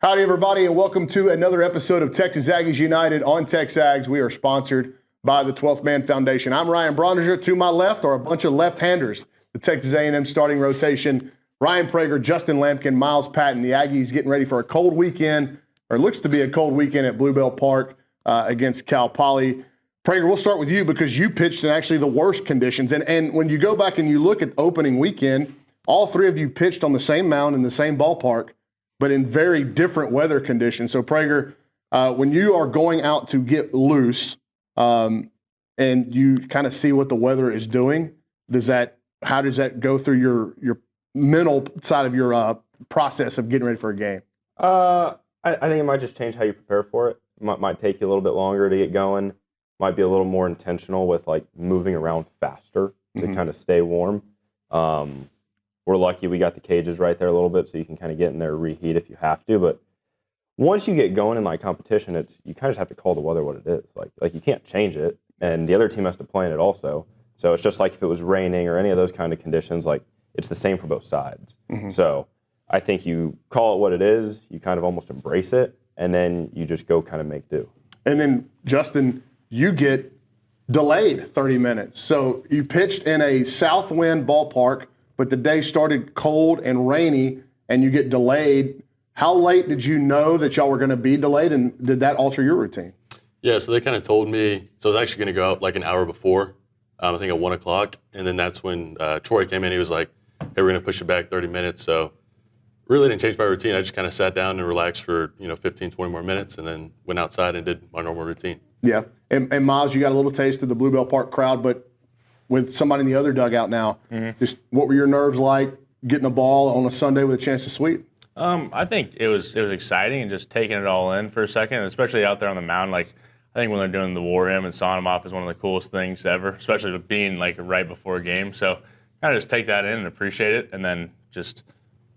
Howdy, everybody, and welcome to another episode of Texas Aggies United on TexAgs. We are sponsored by the 12th Man Foundation. I'm Ryan Broniger. To my left are a bunch of left-handers. The Texas A&M starting rotation, Ryan Prager, Justin Lamkin, Myles Patton. The Aggies getting ready for a cold weekend, or it looks to be a cold weekend at Bluebell Park against Cal Poly. Prager, we'll start with you because you pitched in actually the worst conditions. And when you go back and you look at opening weekend, all three of you pitched on the same mound in the same ballpark, but in very different weather conditions. So, Prager, when you are going out to get loose and you kind of see what the weather is doing, how does that go through your mental side of your process of getting ready for a game? I think it might just change how you prepare for it. It might take you a little bit longer to get going. Might be a little more intentional with like moving around faster to kind of stay warm. We're lucky we got the cages right there a little bit, so you can kind of get in there, reheat if you have to. But once you get going in like competition, you kind of just have to call the weather what it is. Like you can't change it, and the other team has to play in it also. So it's just like if it was raining or any of those kind of conditions, like it's the same for both sides. So I think you call it what it is, you kind of almost embrace it, and then you just go kind of make do. And then, Justin, you get delayed 30 minutes. So you pitched in a south wind ballpark, but the day started cold and rainy, and you get delayed. How late did you know that y'all were going to be delayed, and did that alter your routine? Yeah, so they kind of told me, so I was actually going to go out like an hour before, I think at 1 o'clock, and then that's when Troy came in. He was like, hey, we're going to push it back 30 minutes. So really didn't change my routine. I just kind of sat down and relaxed for 15, 20 more minutes, and then went outside and did my normal routine. Yeah, and Myles, you got a little taste of the Bluebell Park crowd, but with somebody in the other dugout now, just what were your nerves like getting the ball on a Sunday with a chance to sweep? I think it was exciting and just taking it all in for a second, especially out there on the mound. Like I think when they're doing the war hymn and sawing them off is one of the coolest things ever, especially with being like right before a game. So kind of just take that in and appreciate it, and then just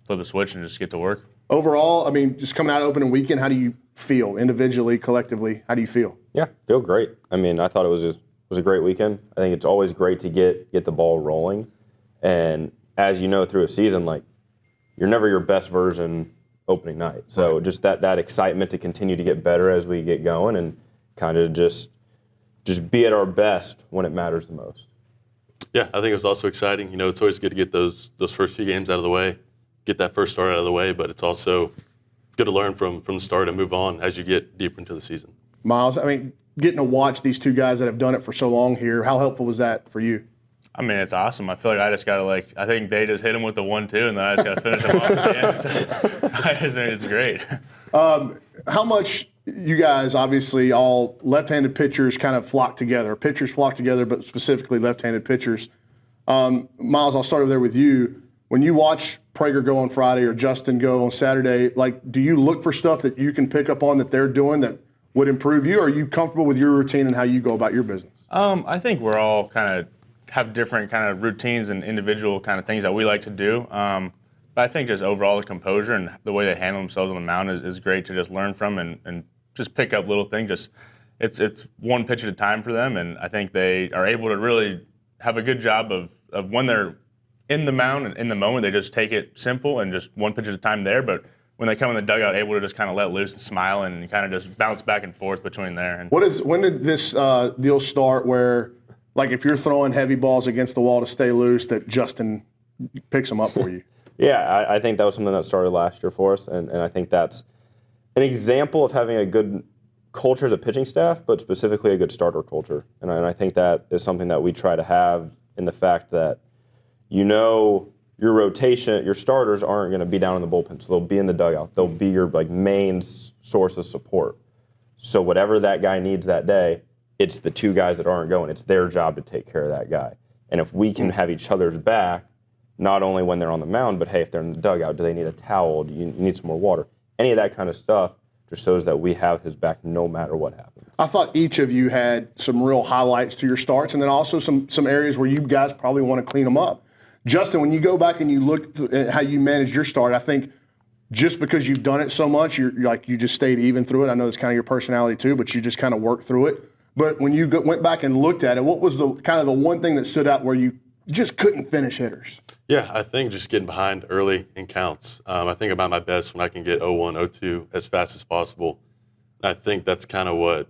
flip a switch and just get to work. Overall, I mean, just coming out opening weekend, how do you feel individually, collectively? How do you feel? Yeah, feel great. I mean, I thought it was a great weekend. I think it's always great to get the ball rolling. And as you know, through a season, like you're never your best version opening night. So just that excitement to continue to get better as we get going and kind of just be at our best when it matters the most. Yeah, I think it was also exciting. It's always good to get those first few games out of the way, get that first start out of the way, but it's also good to learn from the start and move on as you get deeper into the season. Myles, I mean, getting to watch these two guys that have done it for so long here, how helpful was that for you? I mean, it's awesome. I feel like I just got to I think they just hit him with the 1-2, and then I just got to finish him off again. So, it's great. How much you guys, obviously, all left-handed pitchers kind of flock together. Pitchers flock together, but specifically left-handed pitchers. Myles, I'll start over there with you. When you watch Prager go on Friday or Justin go on Saturday, do you look for stuff that you can pick up on that they're doing that would improve you, or are you comfortable with your routine and how you go about your business? I think we're all kind of have different kind of routines and individual kind of things that we like to do. But I think just overall the composure and the way they handle themselves on the mound is great to just learn from and just pick up little things. It's one pitch at a time for them, and I think they are able to really have a good job of when they're in the mound and in the moment, they just take it simple and just one pitch at a time there. But when they come in the dugout, able to just kind of let loose and smile and kind of just bounce back and forth between there. When did this deal start where, if you're throwing heavy balls against the wall to stay loose, that Justin picks them up for you? Yeah, I think that was something that started last year for us, and I think that's an example of having a good culture as a pitching staff, but specifically a good starter culture. And I think that is something that we try to have in the fact that, your rotation, your starters aren't going to be down in the bullpen, so they'll be in the dugout. They'll be your main source of support. So whatever that guy needs that day, it's the two guys that aren't going. It's their job to take care of that guy. And if we can have each other's back, not only when they're on the mound, but hey, if they're in the dugout, do they need a towel? Do you need some more water? Any of that kind of stuff just shows that we have his back no matter what happens. I thought each of you had some real highlights to your starts, and then also some areas where you guys probably want to clean them up. Justin, when you go back and you look at how you managed your start, I think just because you've done it so much, you just stayed even through it. I know it's kind of your personality too, but you just kind of worked through it. But when you went back and looked at it, what was the one thing that stood out where you just couldn't finish hitters? Yeah, I think just getting behind early in counts. I think I'm at my best when I can get 0-1, 0-2 as fast as possible. And I think that's kind of what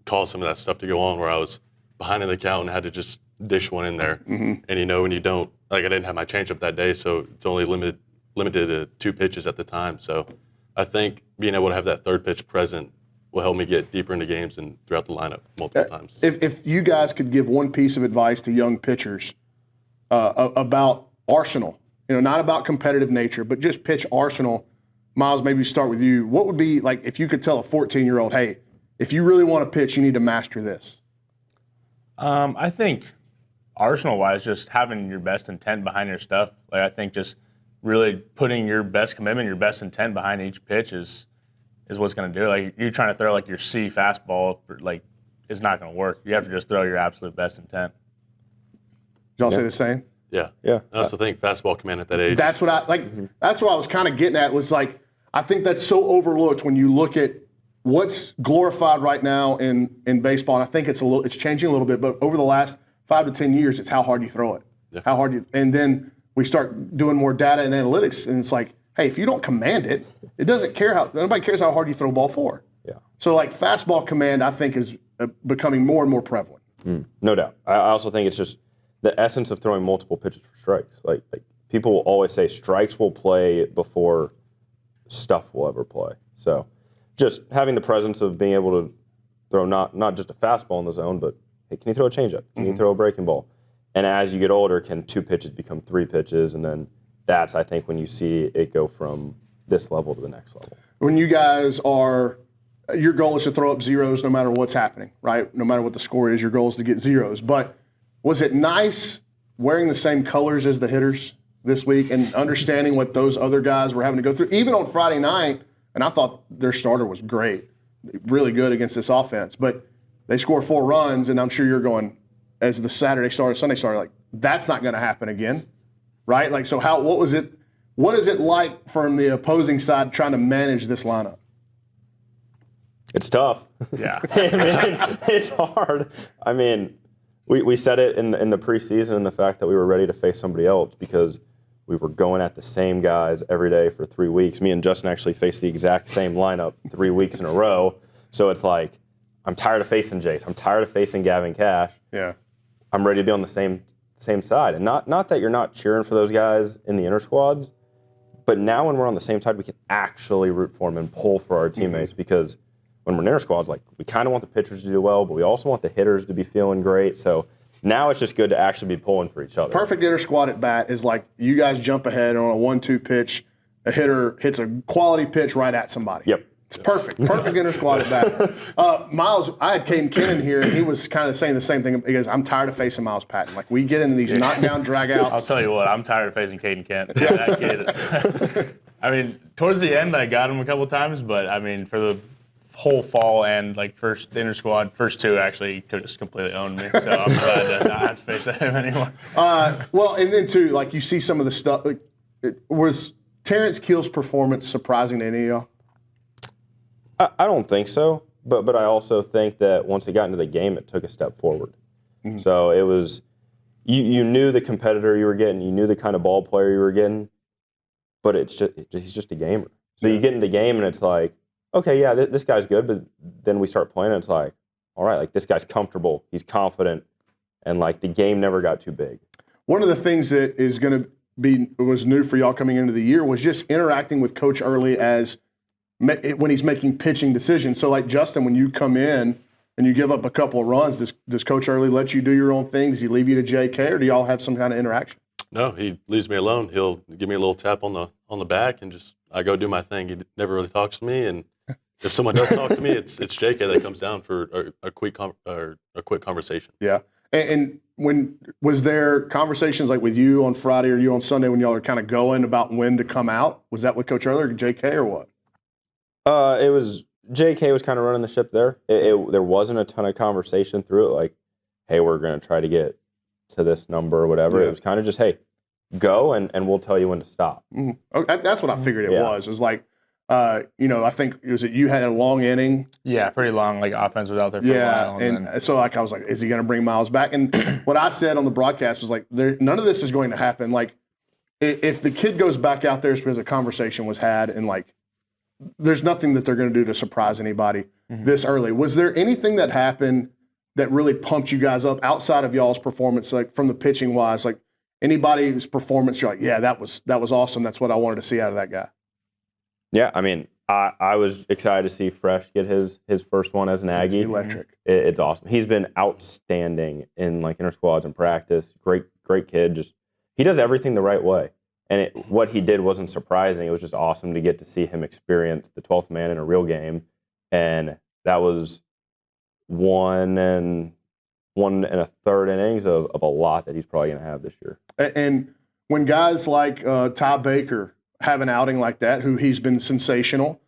caused some of that stuff to go on, where I was behind in the count and had to just dish one in there. And when you don't, like, I didn't have my changeup that day, so it's only limited to 2 pitches at the time. So I think being able to have that third pitch present will help me get deeper into games and throughout the lineup multiple times. If you guys could give one piece of advice to young pitchers about arsenal, not about competitive nature, but just pitch arsenal, Myles, maybe start with you. What would be, like, if you could tell a 14-year-old, hey, if you really want to pitch, you need to master this? I think arsenal-wise, just having your best intent behind your stuff. Like, I think just really putting your best commitment, your best intent behind each pitch is what's going to do it. Like, you're trying to throw like your C fastball, it's not going to work. You have to just throw your absolute best intent. Did y'all say the same? Yeah. Yeah. I also think fastball command at that age. That's what That's what I was kind of getting at. Was like, I think that's so overlooked when you look at what's glorified right now in baseball. And I think it's changing a little bit, but over the last 5 to 10 years, it's how hard you throw it. Yeah. And then we start doing more data and analytics, and it's like, hey, if you don't command it, nobody cares how hard you throw ball for. Yeah. So like fastball command, I think is becoming more and more prevalent. No doubt. I also think it's just the essence of throwing multiple pitches for strikes. Like people will always say strikes will play before stuff will ever play. So just having the presence of being able to throw not just a fastball in the zone, but hey, can you throw a changeup? Can you throw a breaking ball? And as you get older, can 2 pitches become 3 pitches? And then that's, I think, when you see it go from this level to the next level. When you guys your goal is to throw up zeros no matter what's happening, right? No matter what the score is, your goal is to get zeros. But was it nice wearing the same colors as the hitters this week and understanding what those other guys were having to go through? Even on Friday night, and I thought their starter was great, really good against this offense, but they score 4 runs, and I'm sure you're going, as the Saturday starter, Sunday starter, like, that's not going to happen again, right? Like, so what is it like from the opposing side trying to manage this lineup? It's tough. Yeah. I mean, it's hard. I mean, we said it in the preseason, and the fact that we were ready to face somebody else because we were going at the same guys every day for 3 weeks. Me and Justin actually faced the exact same lineup 3 weeks in a row. So it's like, I'm tired of facing Jace. I'm tired of facing Gavin Cash. Yeah. I'm ready to be on the same side. And not that you're not cheering for those guys in the inter squads, but now when we're on the same side, we can actually root for them and pull for our teammates because when we're in inter squads, like, we kind of want the pitchers to do well, but we also want the hitters to be feeling great. So now it's just good to actually be pulling for each other. Perfect inter squad at bat is like you guys jump ahead on a 1-2 pitch, a hitter hits a quality pitch right at somebody. Yep. It's perfect. Perfect inter squad at bat. Myles, I had Caden Kennan here, and he was kind of saying the same thing. He goes, I'm tired of facing Myles Patton. Like, we get into these knockdown dragouts. I'll tell you what, I'm tired of facing Caden Kent. That kid. I mean, towards the end, I got him a couple times, but I mean, for the whole fall and like first inter squad, first 2 actually could just completely owned me. So I'm glad to not have to face him anymore. Well, and then too, like, you see some of the stuff. Like, was Terrence Keel's performance surprising to any of y'all? I don't think so, but I also think that once it got into the game, it took a step forward. Mm-hmm. So it was, you knew the competitor you were getting, you knew the kind of ball player you were getting, but he's just a gamer. So you get in the game and it's like, okay, yeah, this guy's good, but then we start playing and it's like, all right, like, this guy's comfortable, he's confident, and like the game never got too big. One of the things that is going to was new for y'all coming into the year was just interacting with Coach Early when he's making pitching decisions. So like, Justin, when you come in and you give up a couple of runs, does Coach Early let you do your own thing? Does he leave you to JK, or do y'all have some kind of interaction? No, he leaves me alone. He'll give me a little tap on the back, and I go do my thing. He never really talks to me, and if someone does talk to me, it's JK that comes down for a quick conversation. Yeah. And when was there conversations like with you on Friday or you on Sunday when y'all are kind of going about when to come out? Was that with Coach Early or JK or what? It was JK was kind of running the ship there. There wasn't a ton of conversation through it, like, hey, we're going to try to get to this number or whatever. Yeah. It was kind of just, hey, go and we'll tell you when to stop. Mm-hmm. Okay, that's what I figured it was. It was like, I think you had a long inning. Yeah, pretty long. Like, offense was out there for a while. And so like I was like, is he going to bring Myles back? And what I said on the broadcast was like, none of this is going to happen. Like, if the kid goes back out there, it's because a conversation was had, and like, there's nothing that they're going to do to surprise anybody this early. Was there anything that happened that really pumped you guys up outside of y'all's performance, like from the pitching wise, like anybody's performance? You're like, yeah, that was awesome. That's what I wanted to see out of that guy. Yeah, I mean, I was excited to see Fresh get his first one as an Aggie. It's electric. It's awesome. He's been outstanding in like inter squads and practice. Great kid. Just he does everything the right way. And what he did wasn't surprising. It was just awesome to get to see him experience the 12th man in a real game. And that was 1 1.33 innings of a lot that he's probably going to have this year. And when guys like Ty Baker have an outing like that, who he's been sensational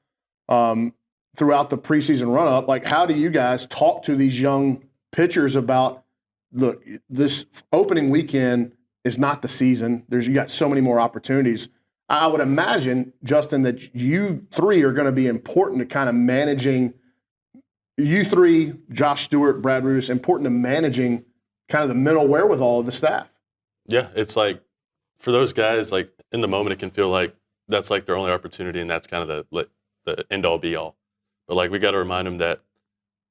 throughout the preseason run-up, like how do you guys talk to these young pitchers about, look, this opening weekend is not the season. You got so many more opportunities. I would imagine, Justin, that you three are going to be important to kind of managing you three, Josh Stewart, Brad Rudis, important to managing kind of the mental wherewithal of the staff. Yeah, it's like for those guys, like in the moment, it can feel like that's like their only opportunity, and that's kind of the end all be all. But like we got to remind them that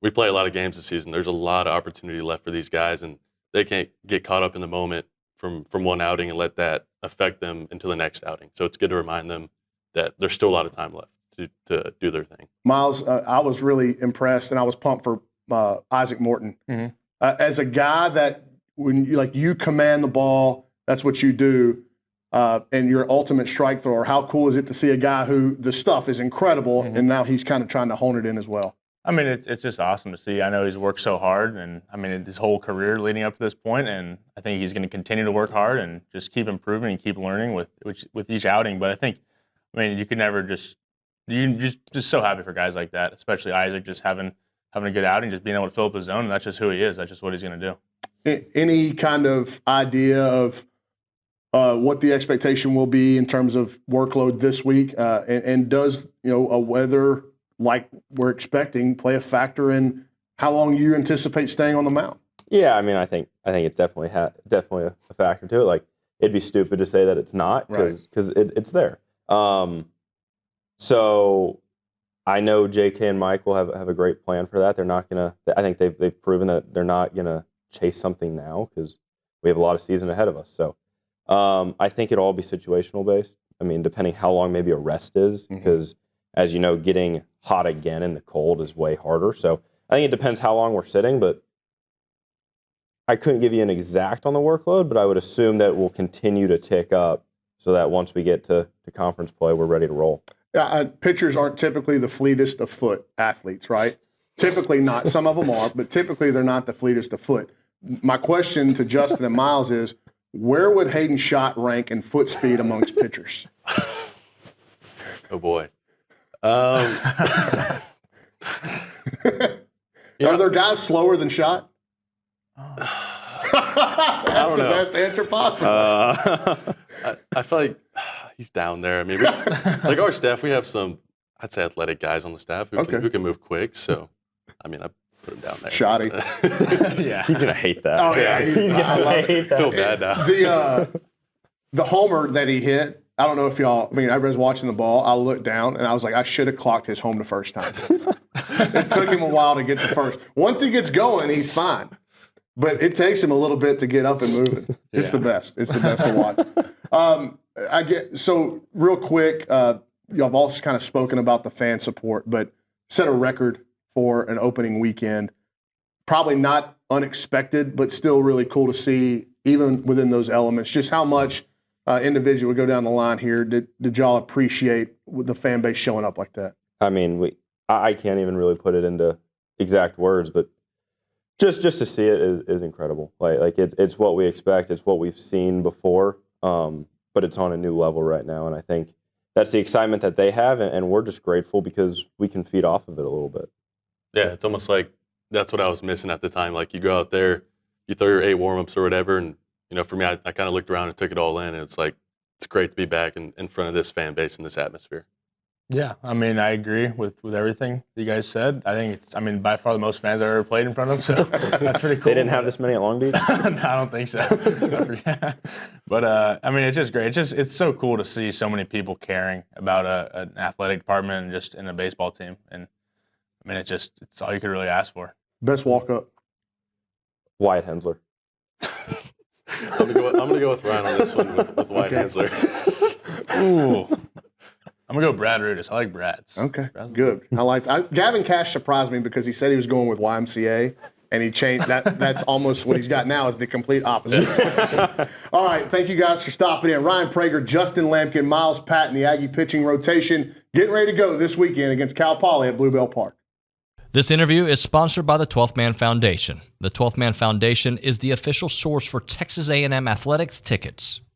we play a lot of games this season. There's a lot of opportunity left for these guys, and they can't get caught up in the moment from one outing and let that affect them into the next outing. So it's good to remind them that there's still a lot of time left to do their thing. Myles, I was really impressed, and I was pumped for Isaac Morton. As a guy that when you command the ball, that's what you do, and your ultimate strike thrower. How cool is it to see a guy who the stuff is incredible, and now he's kind of trying to hone it in as well? I mean, it's just awesome to see. I know he's worked so hard, and I mean, his whole career leading up to this point, and I think he's going to continue to work hard and just keep improving and keep learning with each outing. But I mean, you could never you're just so happy for guys like that, especially Isaac, just having a good outing, just being able to fill up his zone. And that's just who he is. That's just what he's going to do. Any kind of idea of what the expectation will be in terms of workload this week, and does a weather like we're expecting play a factor in how long you anticipate staying on the mound? Yeah, I mean, I think it's definitely a factor to it. Like, it'd be stupid to say that it's not, because it's there. So I know JK and Mike will have a great plan for that. They're not gonna. I think they've proven that they're not gonna chase something now because we have a lot of season ahead of us. So I think it'll all be situational based. I mean, depending how long maybe a rest is, because as you know, getting hot again in the cold is way harder. So I think it depends how long we're sitting, but I couldn't give you an exact on the workload, but I would assume that we'll continue to tick up so that once we get to conference play, we're ready to roll. Pitchers aren't typically the fleetest of foot athletes, right? Typically not. Some of them are, but typically they're not the fleetest of foot. My question to Justin and Myles is, where would Hayden Schott rank in foot speed amongst pitchers? Oh, boy. Are there guys slower than Schott? That's the best answer possible. I feel like he's down there. I mean, like our staff, we have some, I'd say, athletic guys on the staff who can move quick. So, I mean, I put him down there. Shotty. Yeah. He's going to hate that. Oh, yeah. I love it. I feel bad now. The homer that he hit, I don't know if y'all, I mean, everybody's watching the ball. I looked down, and I was like, I should have clocked his home the first time. It took him a while to get to first. Once he gets going, he's fine. But it takes him a little bit to get up and moving. It's the best. It's the best to watch. So real quick, y'all have also kind of spoken about the fan support, but set a record for an opening weekend. Probably not unexpected, but still really cool to see, even within those elements, just how much individual go down the line here. Did y'all appreciate the fan base showing up like that? I mean, I can't even really put it into exact words, but just to see it is incredible. Like it's what we expect. It's what we've seen before, but it's on a new level right now. And I think that's the excitement that they have, and we're just grateful because we can feed off of it a little bit. Yeah, it's almost like that's what I was missing at the time. Like you go out there, you throw your 8 warm-ups or whatever, and for me, I kind of looked around and took it all in, and it's like it's great to be back in front of this fan base and this atmosphere. Yeah, I mean, I agree with everything you guys said. I think it's, I mean, by far the most fans I've ever played in front of, so that's pretty cool. They didn't have this many at Long Beach? No, I don't think so. But I mean, it's just great. It's so cool to see so many people caring about an athletic department and just in a baseball team. And I mean, it's all you could really ask for. Best walk up. Wyatt Hensler. I'm gonna go with Ryan on this one with Wyatt Hensler. Ooh. I'm going to go Brad Rudis. I like Brad's. Okay, good. Gavin Cash surprised me because he said he was going with YMCA, and he changed that. That's almost what he's got now is the complete opposite. All right, thank you guys for stopping in. Ryan Prager, Justin Lamkin, Myles Patton, the Aggie pitching rotation, getting ready to go this weekend against Cal Poly at Bluebell Park. This interview is sponsored by the 12th Man Foundation. The 12th Man Foundation is the official source for Texas A&M athletics tickets.